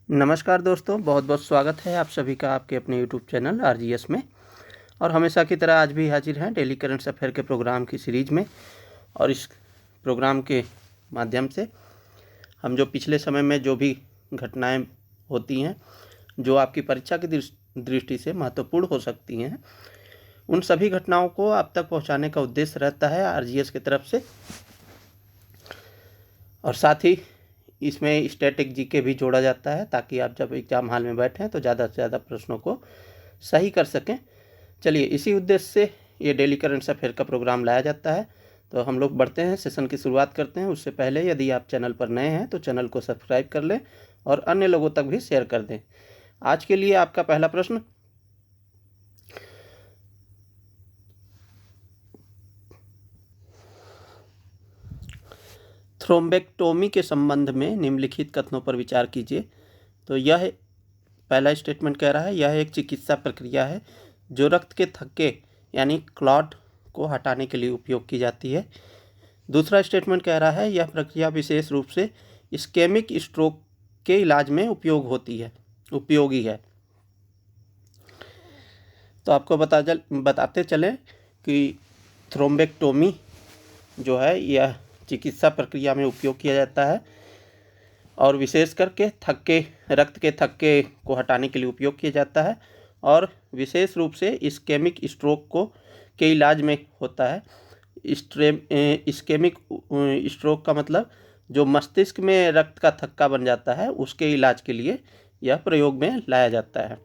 नमस्कार दोस्तों, बहुत बहुत स्वागत है आप सभी का आपके अपने यूट्यूब चैनल आरजीएस में। और हमेशा की तरह आज भी हाजिर हैं डेली करंट अफेयर के प्रोग्राम की सीरीज़ में। और इस प्रोग्राम के माध्यम से हम जो पिछले समय में जो भी घटनाएं होती हैं जो आपकी परीक्षा की दृष्टि से महत्वपूर्ण हो सकती हैं, उन सभी घटनाओं को आप तक पहुंचाने का उद्देश्य रहता है आरजीएस की तरफ से। और साथ ही इसमें स्टैटिक जीके भी जोड़ा जाता है ताकि आप जब एग्ज़ाम हॉल में बैठें तो ज़्यादा से ज़्यादा प्रश्नों को सही कर सकें। चलिए, इसी उद्देश्य से ये डेली करंट अफेयर का प्रोग्राम लाया जाता है। तो हम लोग बढ़ते हैं, सेशन की शुरुआत करते हैं। उससे पहले यदि आप चैनल पर नए हैं तो चैनल को सब्सक्राइब कर लें और अन्य लोगों तक भी शेयर कर दें। आज के लिए आपका पहला प्रश्न, थ्रोम्बेक्टोमी के संबंध में निम्नलिखित कथनों पर विचार कीजिए। तो यह पहला स्टेटमेंट कह रहा है यह एक चिकित्सा प्रक्रिया है जो रक्त के थक्के यानी क्लॉट को हटाने के लिए उपयोग की जाती है। दूसरा स्टेटमेंट कह रहा है यह प्रक्रिया विशेष रूप से इस्केमिक स्ट्रोक के इलाज में उपयोगी है। तो आपको बताते चलें कि थ्रोम्बेक्टोमी जो है यह चिकित्सा प्रक्रिया में उपयोग किया जाता है और विशेष करके रक्त के थक्के को हटाने के लिए उपयोग किया जाता है और विशेष रूप से इस्केमिक स्ट्रोक के इलाज में होता है। इस्केमिक स्ट्रोक का मतलब जो मस्तिष्क में रक्त का थक्का बन जाता है उसके इलाज के लिए यह प्रयोग में लाया जाता है।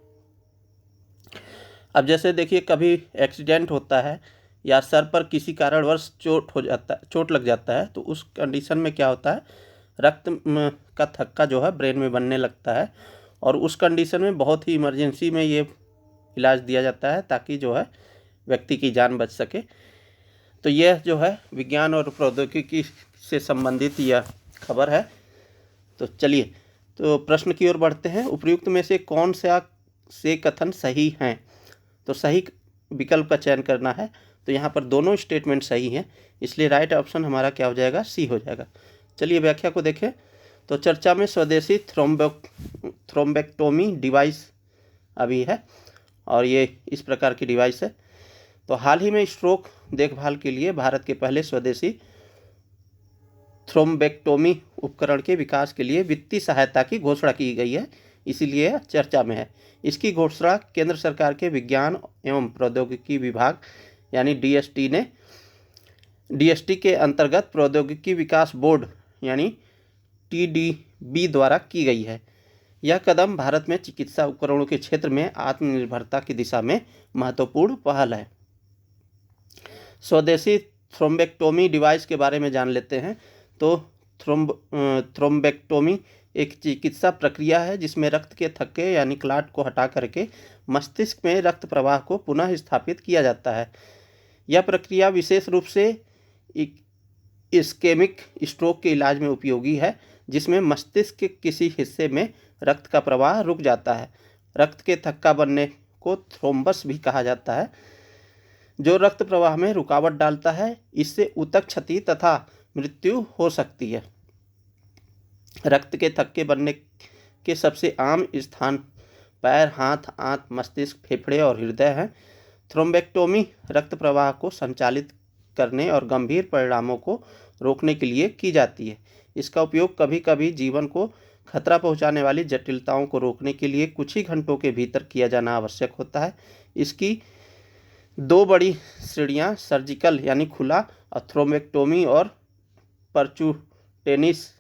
अब जैसे देखिए, कभी एक्सीडेंट होता है या सर पर किसी कारणवश चोट लग जाता है तो उस कंडीशन में क्या होता है, रक्त का थक्का जो है ब्रेन में बनने लगता है और उस कंडीशन में बहुत ही इमरजेंसी में ये इलाज दिया जाता है ताकि जो है व्यक्ति की जान बच सके। तो यह जो है विज्ञान और प्रौद्योगिकी से संबंधित यह खबर है। तो चलिए, तो प्रश्न की ओर बढ़ते हैं। उपयुक्त में से कौन से कथन सही हैं? तो सही विकल्प का चयन करना है। तो यहाँ पर दोनों स्टेटमेंट सही हैं, इसलिए राइट ऑप्शन हमारा क्या हो जाएगा, सी हो जाएगा। चलिए व्याख्या को देखें। तो चर्चा में स्वदेशी थ्रोम्बेक्टोमी डिवाइस अभी है और ये इस प्रकार की डिवाइस है। तो हाल ही में स्ट्रोक देखभाल के लिए भारत के पहले स्वदेशी थ्रोम्बेक्टोमी उपकरण के विकास के लिए वित्तीय सहायता की घोषणा की गई है, इसीलिए चर्चा में है। इसकी घोषणा केंद्र सरकार के विज्ञान एवं प्रौद्योगिकी विभाग यानी डीएसटी के अंतर्गत प्रौद्योगिकी विकास बोर्ड यानी टीडीबी द्वारा की गई है। यह कदम भारत में चिकित्सा उपकरणों के क्षेत्र में आत्मनिर्भरता की दिशा में महत्वपूर्ण पहल है। स्वदेशी थ्रोम्बेक्टोमी डिवाइस के बारे में जान लेते हैं। तो थ्रोम्बेक्टोमी एक चिकित्सा प्रक्रिया है जिसमें रक्त के थक्के यानी क्लॉट को हटा करके मस्तिष्क में रक्त प्रवाह को पुनः स्थापित किया जाता है। यह प्रक्रिया विशेष रूप से इस्केमिक स्ट्रोक के इलाज में उपयोगी है जिसमें मस्तिष्क के किसी हिस्से में रक्त का प्रवाह रुक जाता है। रक्त के थक्का बनने को थ्रोम्बस भी कहा जाता है जो रक्त प्रवाह में रुकावट डालता है। इससे ऊतक क्षति तथा मृत्यु हो सकती है। रक्त के थक्के बनने के सबसे आम स्थान पैर, हाथ, आंत, मस्तिष्क, फेफड़े और हृदय हैं। थ्रोम्बेक्टोमी रक्त प्रवाह को संचालित करने और गंभीर परिणामों को रोकने के लिए की जाती है। इसका उपयोग कभी कभी जीवन को खतरा पहुंचाने वाली जटिलताओं को रोकने के लिए कुछ ही घंटों के भीतर किया जाना आवश्यक होता है। इसकी दो बड़ी श्रेणियां सर्जिकल यानी खुला थ्रोम्बेक्टोमी और परक्यूटेनियस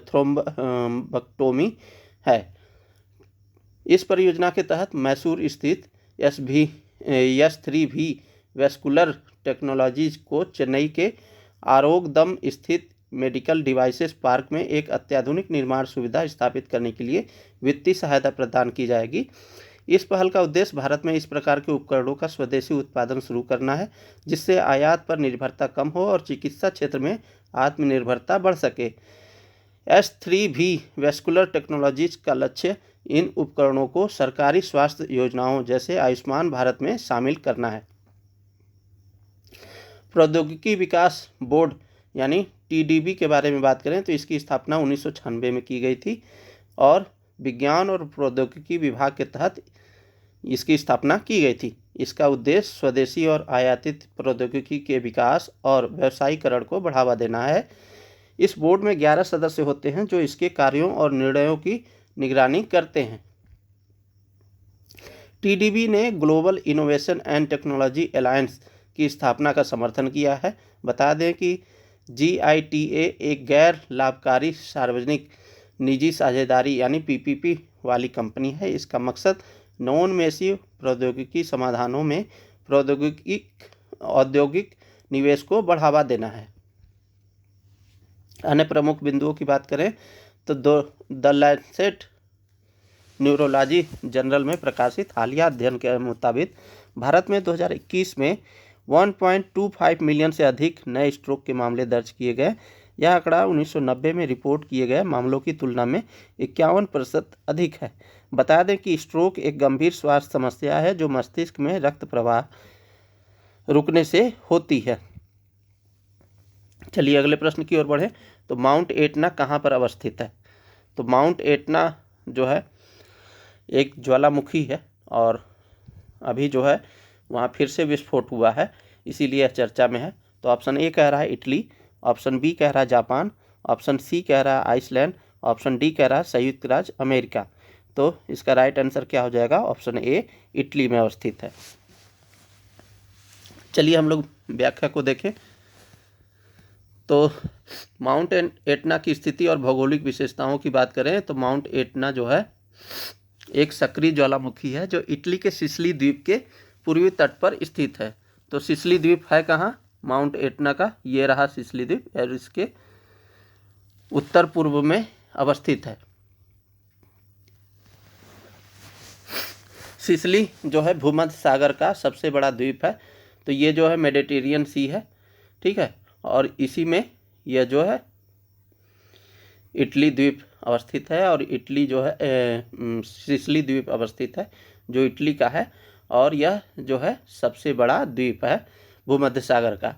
थ्रोम्बक्टोमी है। इस परियोजना के तहत मैसूर स्थित S3V वैस्कुलर टेक्नोलॉजीज को चेन्नई के आरोग्यम स्थित मेडिकल डिवाइसेस पार्क में एक अत्याधुनिक निर्माण सुविधा स्थापित करने के लिए वित्तीय सहायता प्रदान की जाएगी। इस पहल का उद्देश्य भारत में इस प्रकार के उपकरणों का स्वदेशी उत्पादन शुरू करना है जिससे आयात पर निर्भरता कम हो और चिकित्सा क्षेत्र में आत्मनिर्भरता बढ़ सके। S3V वैस्कुलर टेक्नोलॉजीज का लक्ष्य इन उपकरणों को सरकारी स्वास्थ्य योजनाओं जैसे आयुष्मान भारत में शामिल करना है। प्रौद्योगिकी विकास बोर्ड यानी टीडीबी के बारे में बात करें तो इसकी स्थापना 1996 में की गई थी और विज्ञान और प्रौद्योगिकी विभाग के तहत इसकी स्थापना की गई थी। इसका उद्देश्य स्वदेशी और आयातित प्रौद्योगिकी के विकास और व्यवसायीकरण को बढ़ावा देना है। इस बोर्ड में 11 सदस्य होते हैं जो इसके कार्यों और निर्णयों की निगरानी करते हैं। टीडीबी ने global innovation and technology alliance की स्थापना का समर्थन किया है। बता दें कि GITA एक गैर लाभकारी सार्वजनिक निजी साझेदारी यानी PPP वाली कंपनी है। इसका मकसद नॉन मेसिव प्रौद्योगिकी समाधानों में औद्योगिक निवेश को बढ़ावा देना है। अन्य प्रमुख बिंदुओं की बात करें तो द लैंसेट न्यूरोलॉजी जर्नल में प्रकाशित हालिया अध्ययन के मुताबिक भारत में 2021 में 1.25 मिलियन से अधिक नए स्ट्रोक के मामले दर्ज किए गए। यह आंकड़ा 1990 में रिपोर्ट किए गए मामलों की तुलना में 51% अधिक है। बता दें कि स्ट्रोक एक गंभीर स्वास्थ्य समस्या है जो मस्तिष्क में रक्त प्रवाह रुकने से होती है। चलिए अगले प्रश्न की ओर बढ़ें। तो माउंट एटना कहाँ पर अवस्थित है? तो माउंट एटना जो है एक ज्वालामुखी है और अभी जो है वहाँ फिर से विस्फोट हुआ है, इसीलिए चर्चा में है। तो ऑप्शन ए कह रहा है इटली, ऑप्शन बी कह रहा है जापान, ऑप्शन सी कह रहा है आइसलैंड, ऑप्शन डी कह रहा है संयुक्त राज्य अमेरिका। तो इसका राइट आंसर क्या हो जाएगा? ऑप्शन ए इटली में अवस्थित है। चलिए हम लोग व्याख्या को देखें। तो माउंट एटना की स्थिति और भौगोलिक विशेषताओं की बात करें तो माउंट एटना जो है एक सक्रिय ज्वालामुखी है जो इटली के सिसिली द्वीप के पूर्वी तट पर स्थित है। तो सिसिली द्वीप है कहाँ? माउंट एटना का ये रहा सिसिली द्वीप और इसके उत्तर पूर्व में अवस्थित है। सिसिली जो है भूमध्य सागर का सबसे बड़ा द्वीप है। तो ये जो है मेडिटेरियन सी है, ठीक है, और इसी में यह जो है इटली द्वीप अवस्थित है और इटली जो है सिसिली द्वीप अवस्थित है जो इटली का है और यह जो है सबसे बड़ा द्वीप है भूमध्य सागर का।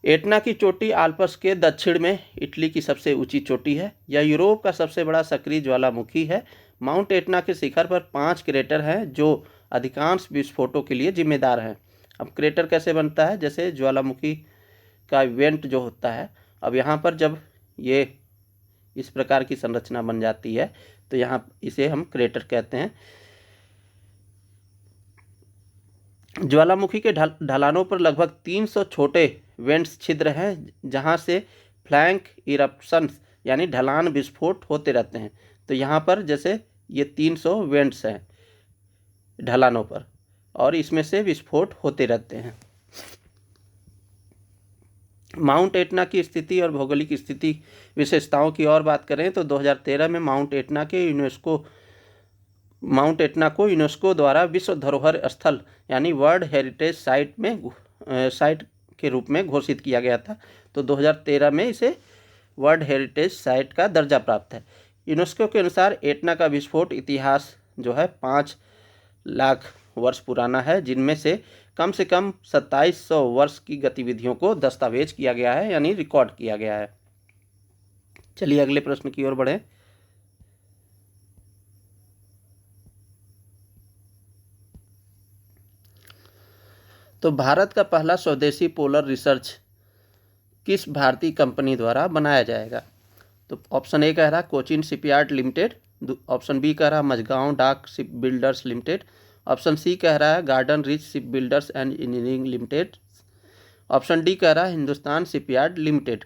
एटना की चोटी आल्प्स के दक्षिण में इटली की सबसे ऊंची चोटी है। यह यूरोप का सबसे बड़ा सक्रिय ज्वालामुखी है। माउंट एटना के शिखर पर 5 क्रेटर हैं जो अधिकांश विस्फोटों के लिए जिम्मेदार हैं। अब क्रेटर कैसे बनता है? जैसे ज्वालामुखी का इवेंट जो होता है, अब यहाँ पर जब ये इस प्रकार की संरचना बन जाती है तो यहाँ इसे हम क्रेटर कहते हैं। ज्वालामुखी के ढलानों पर लगभग 300 छोटे वेंट्स छिद्र हैं जहाँ से फ्लैंक इरप्शंस यानी ढलान विस्फोट होते रहते हैं। तो यहाँ पर जैसे ये 300 वेंट्स हैं ढलानों पर और इसमें से विस्फोट होते रहते हैं। माउंट एटना की स्थिति और भौगोलिक स्थिति विशेषताओं की और बात करें तो 2013 में माउंट एटना को यूनेस्को द्वारा विश्व धरोहर स्थल यानी वर्ल्ड हेरिटेज साइट के रूप में घोषित किया गया था। तो 2013 में इसे वर्ल्ड हेरिटेज साइट का दर्जा प्राप्त है। यूनेस्को के अनुसार एटना का विस्फोट इतिहास जो है 5 लाख वर्ष पुराना है, जिनमें से कम 2700 वर्ष की गतिविधियों को दस्तावेज किया गया है यानी रिकॉर्ड किया गया है। चलिए अगले प्रश्न की ओर बढ़ें। तो भारत का पहला स्वदेशी पोलर रिसर्च किस भारतीय कंपनी द्वारा बनाया जाएगा? तो ऑप्शन ए कह रहा Cochin shipyard limited, option B कह रहा Mazagon dock ship builders limited, option C कह रहा है garden reach ship builders and engineering limited, option D कह रहा है हिंदुस्तान शिपयार्ड लिमिटेड।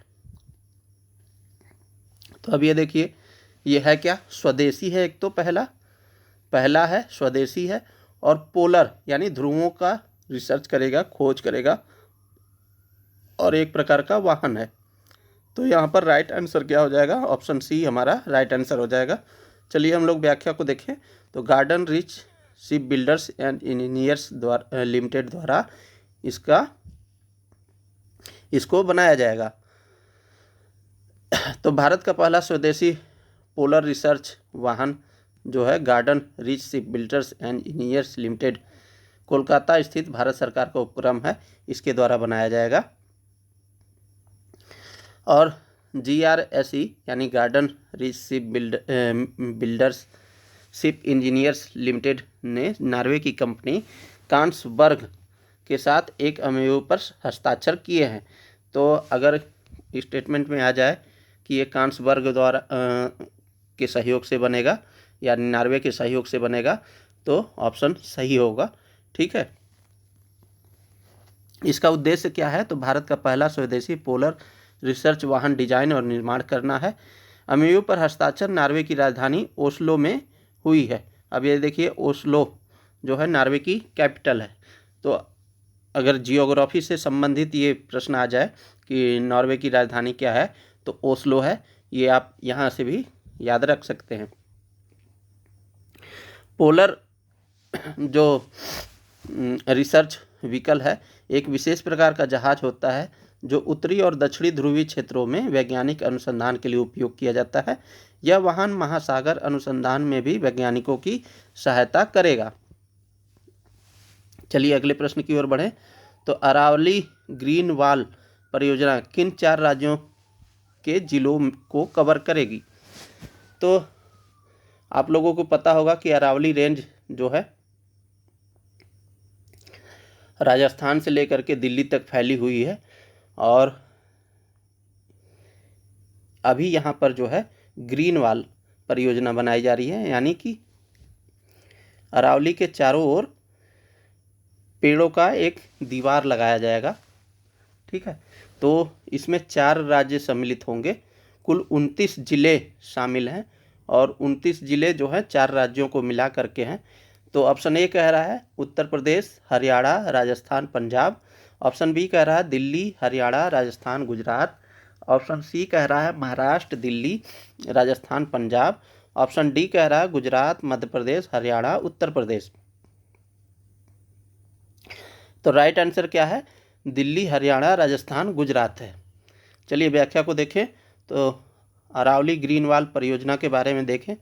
तो अब ये देखिए ये है क्या? स्वदेशी है। एक तो पहला है स्वदेशी है और पोलर यानी ध्रुवों का रिसर्च करेगा, खोज करेगा और एक प्रकार का वाहन है। तो यहाँ पर राइट आंसर क्या हो जाएगा? ऑप्शन सी हमारा राइट आंसर हो जाएगा। चलिए हम लोग व्याख्या को देखें। तो garden reach ship builders and engineers द्वारा लिमिटेड द्वारा इसको बनाया जाएगा। तो भारत का पहला स्वदेशी पोलर रिसर्च वाहन जो है garden reach ship builders and engineers limited Kolkata स्थित भारत सरकार का उपक्रम है, इसके द्वारा बनाया जाएगा। और GRSE यानी garden reach ship builders ship engineers limited ने नॉर्वे की कंपनी कांसबर्ग के साथ एक MOU पर हस्ताक्षर किए हैं। तो अगर स्टेटमेंट में आ जाए कि ये कांसबर्ग द्वारा के सहयोग से बनेगा या नॉर्वे के सहयोग से बनेगा तो ऑप्शन सही होगा। ठीक है, इसका उद्देश्य क्या है? तो भारत का पहला स्वदेशी पोलर रिसर्च वाहन डिजाइन और निर्माण करना है। MOU पर हस्ताक्षर नॉर्वे की राजधानी ओस्लो में हुई है। अब ये देखिए, ओस्लो जो है नॉर्वे की कैपिटल है। तो अगर जियोग्राफी से संबंधित ये प्रश्न आ जाए कि नॉर्वे की राजधानी क्या है तो ओस्लो है, ये आप यहाँ से भी याद रख सकते हैं। पोलर जो रिसर्च व्हीकल है एक विशेष प्रकार का जहाज होता है जो उत्तरी और दक्षिणी ध्रुवीय क्षेत्रों में वैज्ञानिक अनुसंधान के लिए उपयोग किया जाता है। यह वाहन महासागर अनुसंधान में भी वैज्ञानिकों की सहायता करेगा। चलिए अगले प्रश्न की ओर बढ़ें। तो अरावली ग्रीन वॉल परियोजना किन 4 राज्यों के जिलों को कवर करेगी? तो आप लोगों को पता होगा कि अरावली रेंज जो है राजस्थान से लेकर के दिल्ली तक फैली हुई है और अभी यहाँ पर जो है ग्रीन वॉल परियोजना बनाई जा रही है, यानी कि अरावली के चारों ओर पेड़ों का एक दीवार लगाया जाएगा। ठीक है, तो इसमें 4 राज्य सम्मिलित होंगे। कुल 29 ज़िले शामिल हैं और 29 ज़िले जो हैं 4 राज्यों को मिला करके हैं। तो ऑप्शन ए कह रहा है उत्तर प्रदेश, हरियाणा, राजस्थान, पंजाब। ऑप्शन बी कह रहा है दिल्ली, हरियाणा, राजस्थान, गुजरात। ऑप्शन सी कह रहा है महाराष्ट्र, दिल्ली, राजस्थान, पंजाब। ऑप्शन डी कह रहा है गुजरात, मध्य प्रदेश, हरियाणा, उत्तर प्रदेश। तो राइट आंसर क्या है? दिल्ली, हरियाणा, राजस्थान, गुजरात है। चलिए व्याख्या को देखें। तो अरावली ग्रीन वॉल परियोजना के बारे में देखें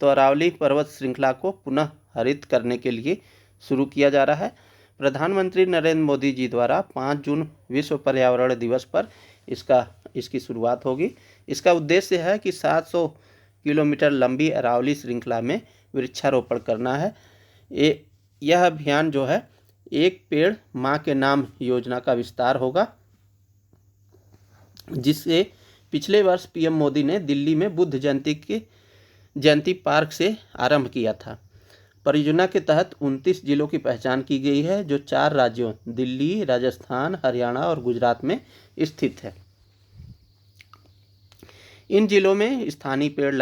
तो अरावली पर्वत श्रृंखला को पुनः हरित करने के लिए शुरू किया जा रहा है। प्रधानमंत्री नरेंद्र मोदी जी द्वारा 5 जून विश्व पर्यावरण दिवस पर इसकी शुरुआत होगी। इसका उद्देश्य है कि 700 किलोमीटर लंबी अरावली श्रृंखला में वृक्षारोपण करना है। यह अभियान जो है एक पेड़ माँ के नाम योजना का विस्तार होगा, जिससे पिछले वर्ष PM मोदी ने दिल्ली में बुद्ध जयंती पार्क से आरंभ किया था। परियोजना के तहत 29 जिलों की पहचान की गई है जो 4 राज्यों दिल्ली, राजस्थान, हरियाणा और गुजरात में स्थित है। इन जिलों में स्थानीय पेड़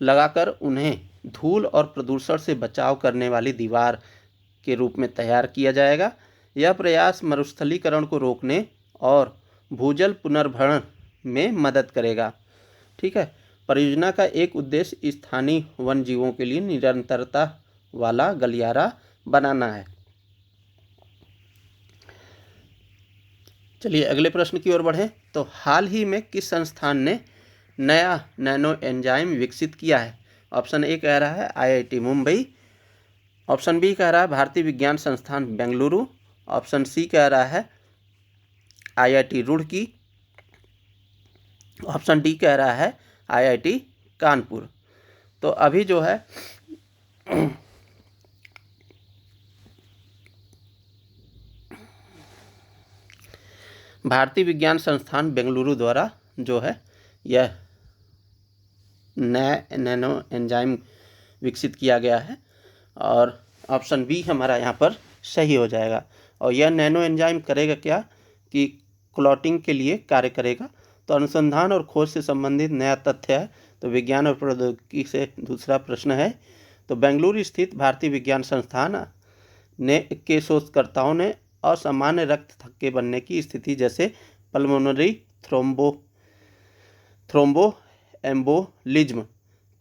लगाकर उन्हें धूल और प्रदूषण से बचाव करने वाली दीवार के रूप में तैयार किया जाएगा। यह प्रयास मरुस्थलीकरण को रोकने और भूजल पुनर्भरण में मदद करेगा। ठीक है, परियोजना का एक उद्देश्य स्थानीय वन जीवों के लिए निरंतरता वाला गलियारा बनाना है। चलिए अगले प्रश्न की ओर बढ़ें। तो हाल ही में किस संस्थान ने नया नैनो एंजाइम विकसित किया है? ऑप्शन ए कह रहा है IIT मुंबई। ऑप्शन बी कह रहा है भारतीय विज्ञान संस्थान बेंगलुरु। ऑप्शन सी कह रहा है IIT रुड़की। ऑप्शन डी कह रहा है IIT कानपुर। तो अभी जो है भारतीय विज्ञान संस्थान बेंगलुरु द्वारा जो है यह नया नैनो एंजाइम विकसित किया गया है और ऑप्शन बी हमारा यहाँ पर सही हो जाएगा। और यह नैनो एंजाइम करेगा क्या कि क्लॉटिंग के लिए कार्य करेगा। तो अनुसंधान और खोज से संबंधित नया तथ्य है। तो विज्ञान और प्रौद्योगिकी से दूसरा प्रश्न है। तो बेंगलुरु स्थित भारतीय विज्ञान संस्थान के शोधकर्ताओं ने असामान्य रक्त थक्के बनने की स्थिति जैसे पल्मोनरी थ्रोम्बोएम्बोलिज्म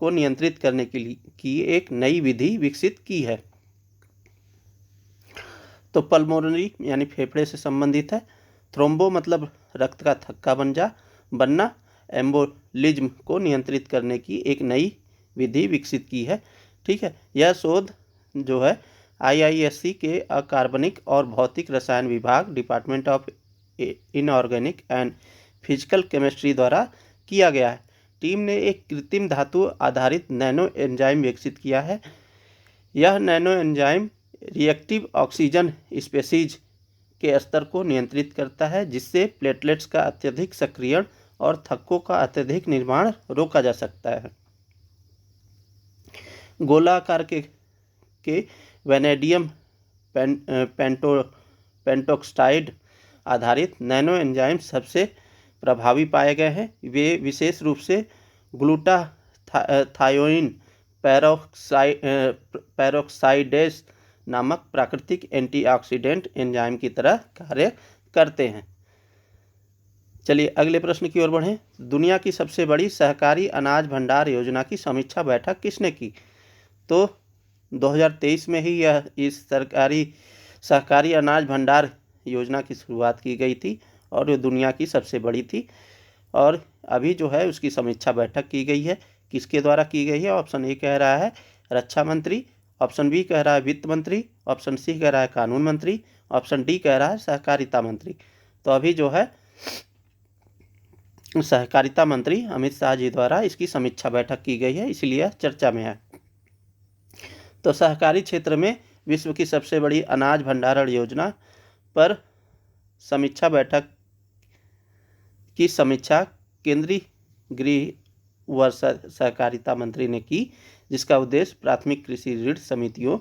को नियंत्रित करने के लिए की एक नई विधि विकसित की है। तो पल्मोनरी यानी फेफड़े से संबंधित है, थ्रोम्बो मतलब रक्त का थक्का बनना, एम्बोलिज्म को नियंत्रित करने की एक नई विधि विकसित की है। ठीक है, यह शोध जो है IISc के अकार्बनिक और भौतिक रसायन विभाग, department of inorganic and physical chemistry द्वारा किया गया है। टीम ने एक कृत्रिम धातु आधारित नैनो एंजाइम विकसित किया है। यह nano enzyme reactive oxygen species के स्तर को नियंत्रित करता है, जिससे प्लेटलेट्स का अत्यधिक सक्रियण और थक्कों का अत्यधिक निर्माण रोका जा सकता है। गोलाकार के वैनेडियम पेंटोक्साइड आधारित नैनो एंजाइम सबसे प्रभावी पाए गए हैं। वे विशेष रूप से ग्लूटाथायोइन पेरोक्साइडेस नामक प्राकृतिक एंटीऑक्सीडेंट एंजाइम की तरह कार्य करते हैं। चलिए अगले प्रश्न की ओर बढ़ें। दुनिया की सबसे बड़ी सहकारी अनाज भंडार योजना की समीक्षा बैठक किसने की? तो 2023 में ही यह इस सहकारी अनाज भंडार योजना की शुरुआत की गई थी और ये दुनिया की सबसे बड़ी थी। और अभी जो है उसकी समीक्षा बैठक की गई है। किसके द्वारा की गई है? ऑप्शन ए कह रहा है रक्षा मंत्री, ऑप्शन बी कह रहा है वित्त मंत्री, ऑप्शन सी कह रहा है कानून मंत्री, ऑप्शन डी कह रहा है सहकारिता मंत्री। तो अभी जो है सहकारिता मंत्री अमित शाह जी द्वारा इसकी समीक्षा बैठक की गई है, इसलिए चर्चा में है। तो सहकारी क्षेत्र में विश्व की सबसे बड़ी अनाज भंडारण योजना पर समीक्षा बैठक की समीक्षा केंद्रीय गृह व सहकारिता मंत्री ने की, जिसका उद्देश्य प्राथमिक कृषि ऋण समितियों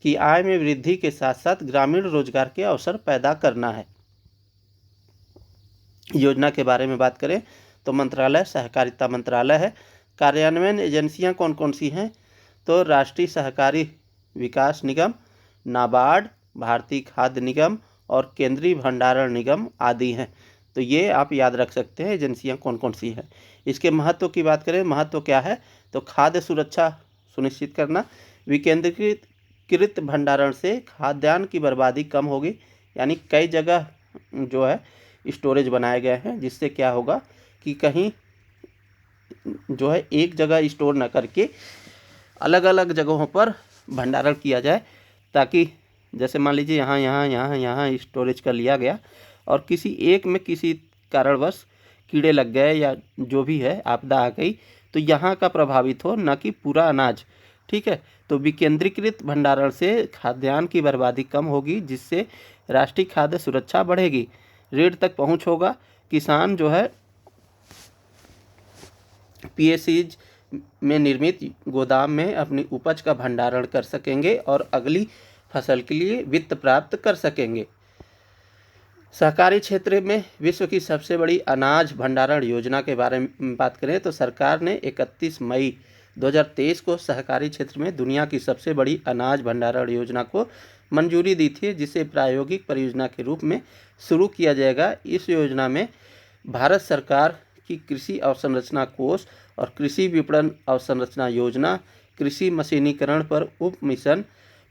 की आय में वृद्धि के साथ साथ ग्रामीण रोजगार के अवसर पैदा करना है। योजना के बारे में बात करें तो मंत्रालय सहकारिता मंत्रालय है। कार्यान्वयन एजेंसियां कौन कौन सी हैं? तो राष्ट्रीय सहकारी विकास निगम, नाबार्ड, भारतीय खाद्य निगम और केंद्रीय भंडारण निगम आदि हैं। तो ये आप याद रख सकते हैं एजेंसियां कौन कौन सी हैं। इसके महत्व की बात करें, महत्व क्या है? तो खाद्य सुरक्षा सुनिश्चित करना, विकेंद्रीकृत भंडारण से खाद्यान्न की बर्बादी कम होगी। यानी कई जगह जो है स्टोरेज बनाए गए हैं, जिससे क्या होगा कि कहीं जो है एक जगह स्टोर न करके अलग अलग जगहों पर भंडारण किया जाए, ताकि जैसे मान लीजिए यहाँ स्टोरेज कर लिया गया और किसी एक में किसी कारणवश कीड़े लग गए या जो भी है आपदा आ गई, तो यहाँ का प्रभावित हो, न कि पूरा अनाज। ठीक है, तो विकेंद्रीकृत भंडारण से खाद्यान्न की बर्बादी कम होगी, जिससे राष्ट्रीय खाद्य सुरक्षा बढ़ेगी, ऋण तक पहुँच होगा, किसान जो है पीएसीज में निर्मित गोदाम में अपनी उपज का भंडारण कर सकेंगे और अगली फसल के लिए वित्त प्राप्त कर सकेंगे। सहकारी क्षेत्र में विश्व की सबसे बड़ी अनाज भंडारण योजना के बारे में बात करें तो सरकार ने 31 मई 2023 को सहकारी क्षेत्र में दुनिया की सबसे बड़ी अनाज भंडारण योजना को मंजूरी दी थी, जिसे प्रायोगिक परियोजना के रूप में शुरू किया जाएगा। इस योजना में भारत सरकार की कृषि अवसंरचना कोष और कृषि विपणन अवसंरचना योजना, कृषि मशीनीकरण पर उप मिशन,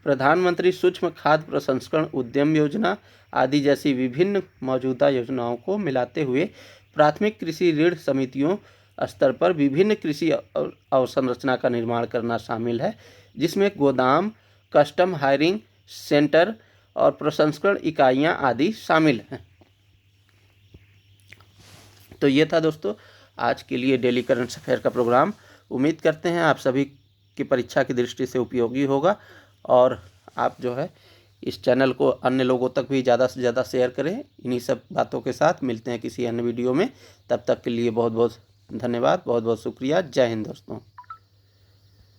प्रधानमंत्री सूक्ष्म खाद्य प्रसंस्करण उद्यम योजना आदि जैसी विभिन्न मौजूदा योजनाओं को मिलाते हुए प्राथमिक कृषि ऋण समितियों स्तर पर विभिन्न कृषि अवसंरचना का निर्माण करना शामिल है, जिसमें गोदाम, कस्टम हायरिंग सेंटर और प्रसंस्करण इकाइयां आदि शामिल हैं। तो ये था दोस्तों आज के लिए डेली करंट अफेयर का प्रोग्राम। उम्मीद करते हैं आप सभी की परीक्षा की दृष्टि से उपयोगी होगा और आप जो है इस चैनल को अन्य लोगों तक भी ज़्यादा से ज़्यादा शेयर करें। इन्हीं सब बातों के साथ मिलते हैं किसी अन्य वीडियो में। तब तक के लिए बहुत बहुत धन्यवाद, बहुत बहुत शुक्रिया। जय हिंद दोस्तों।